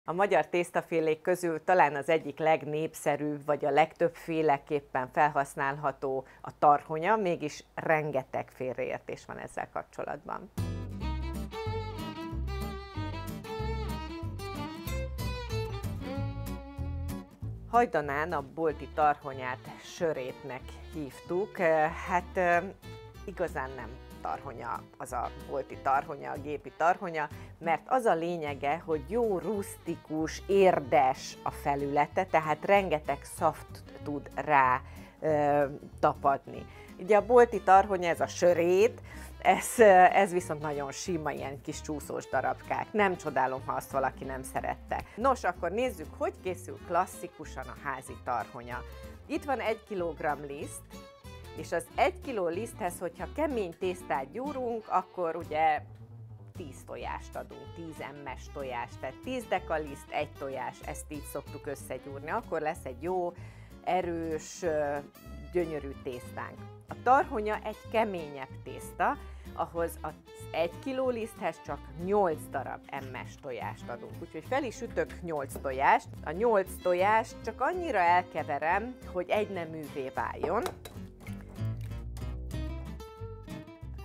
A magyar tésztafélék közül talán az egyik legnépszerűbb, vagy a legtöbbféleképpen felhasználható a tarhonya, mégis rengeteg félreértés van ezzel kapcsolatban. Hajdanán a bolti tarhonyát sörétnek hívtuk, igazán nem tarhonya az a bolti tarhonya, a gépi tarhonya, mert az a lényege, hogy jó rusztikus, érdes a felülete, tehát rengeteg szaft tud rá tapadni. Ugye a bolti tarhonya, ez a sörét, ez viszont nagyon sima, ilyen kis csúszós darabkák. Nem csodálom, ha azt valaki nem szerette. Nos, akkor nézzük, hogy készül klasszikusan a házi tarhonya. Itt van 1 kg liszt, és az 1 kg liszthez, hogyha kemény tésztát gyúrunk, akkor ugye 10 tojást adunk, 10 m-es tojást, tehát 10 deka liszt, 1 tojás, ezt így szoktuk összegyúrni, akkor lesz egy jó, erős, gyönyörű tésztánk. A tarhonya egy keményebb tészta, ahhoz az 1 kg liszthez csak 8 darab m-es tojást adunk. Úgyhogy fel is ütök 8 tojást. A 8 tojást csak annyira elkeverem, hogy egyneművé váljon.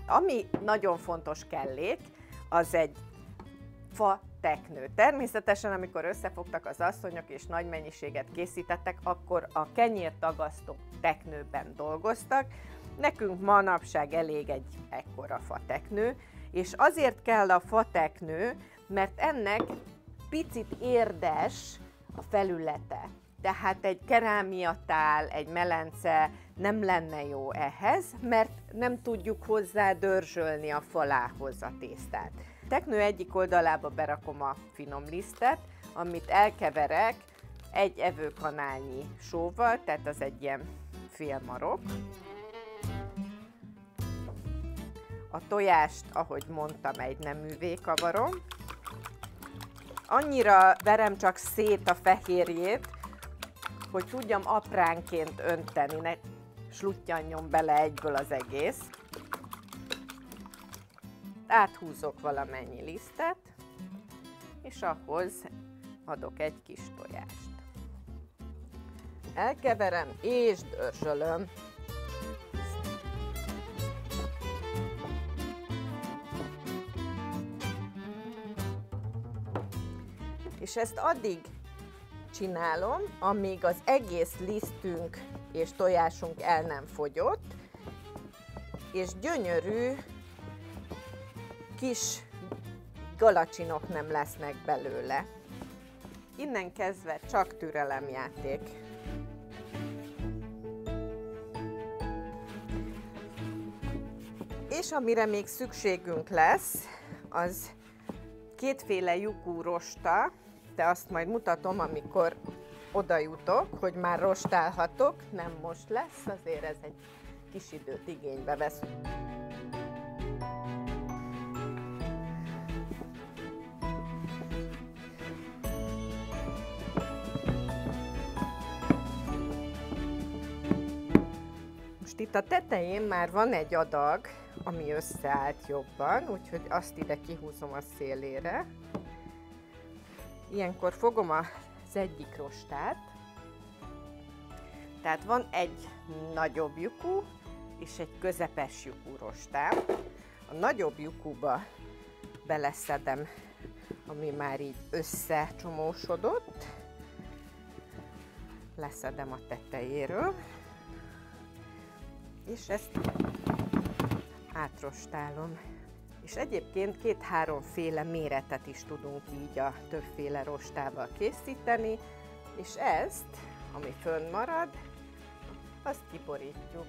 Ami nagyon fontos kellék, az egy fa teknő. Természetesen, amikor összefogtak az asszonyok és nagy mennyiséget készítettek, akkor a kenyértagasztó teknőben dolgoztak. Nekünk manapság elég egy ekkora fateknő, és azért kell a fateknő, mert ennek picit érdes a felülete. Tehát egy kerámiatál, egy melence nem lenne jó ehhez, mert nem tudjuk hozzá dörzsölni a falához a tésztát. A teknő egyik oldalába berakom a finom lisztet, amit elkeverek egy evőkanálnyi sóval, tehát az egy ilyen fél marok. A tojást, ahogy mondtam, egyneművé kavarom. Annyira verem csak szét a fehérjét, hogy tudjam apránként önteni, ne sluttyanjon bele egyből az egész. Áthúzok valamennyi lisztet, és ahhoz adok egy kis tojást. Elkeverem és dörzsölöm. És ezt addig csinálom, amíg az egész lisztünk és tojásunk el nem fogyott, és gyönyörű kis galacsinok nem lesznek belőle. Innen kezdve csak türelemjáték. És amire még szükségünk lesz, az kétféle lyukú rosta, de azt majd mutatom, amikor oda jutok, hogy már rostálhatok. Nem most lesz, azért ez egy kis időt igénybe vesz. Most itt a tetején már van egy adag, ami összeállt jobban, úgyhogy azt ide kihúzom a szélére. Ilyenkor fogom az egyik rostát, tehát van egy nagyobb lyukú és egy közepes lyukú rostám. A nagyobb lyukúba beleszedem, ami már így összecsomósodott, leszedem a tetejéről, és ezt átrostálom. És egyébként 2-3 féle méretet is tudunk így a többféle rostával készíteni, és ezt, ami fönn marad, azt kiborítjuk.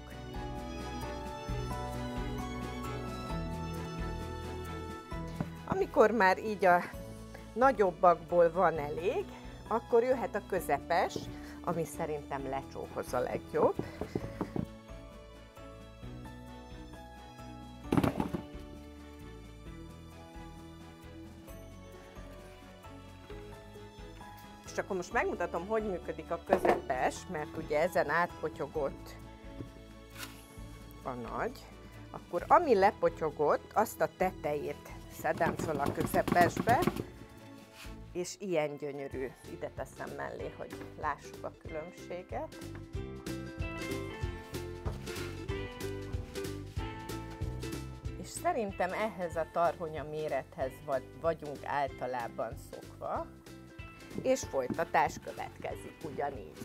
Amikor már így a nagyobbakból van elég, akkor jöhet a közepes, ami szerintem lecsóhoz a legjobb. És akkor most megmutatom, hogy működik a közepes, mert ugye ezen átpotyogott a nagy. Akkor ami lepotyogott, azt a tetejét szedem föl a közepesbe, és ilyen gyönyörű. Ide teszem mellé, hogy lássuk a különbséget. És szerintem ehhez a tarhonya mérethez vagyunk általában szokva, és folytatás következik ugyanígy.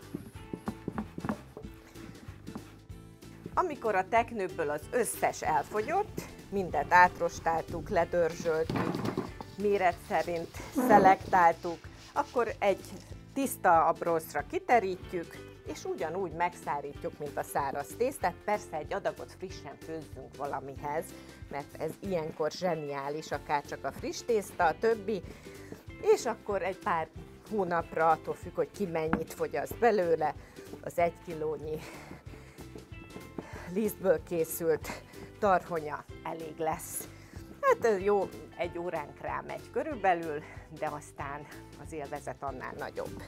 Amikor a teknőből az összes elfogyott, mindent átrostáltuk, ledörzsöltük, méret szerint szelektáltuk, akkor egy tiszta abroszra kiterítjük, és ugyanúgy megszárítjuk, mint a száraz tésztát. Persze egy adagot frissen főzzünk valamihez, mert ez ilyenkor zseniális, akár csak a friss tészta, a többi, és akkor egy pár hónapra, attól függ, hogy ki mennyit fogyaszt belőle, az 1 kilónyi lisztből készült tarhonya elég lesz. Hát jó, 1 óránk rá megy körülbelül, de aztán az élvezet annál nagyobb.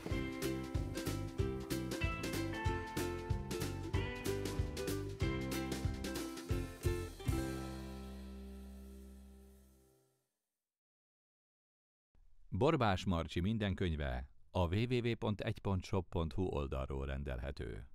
Borbás Marcsi minden könyve a www.1.shop.hu oldalról rendelhető.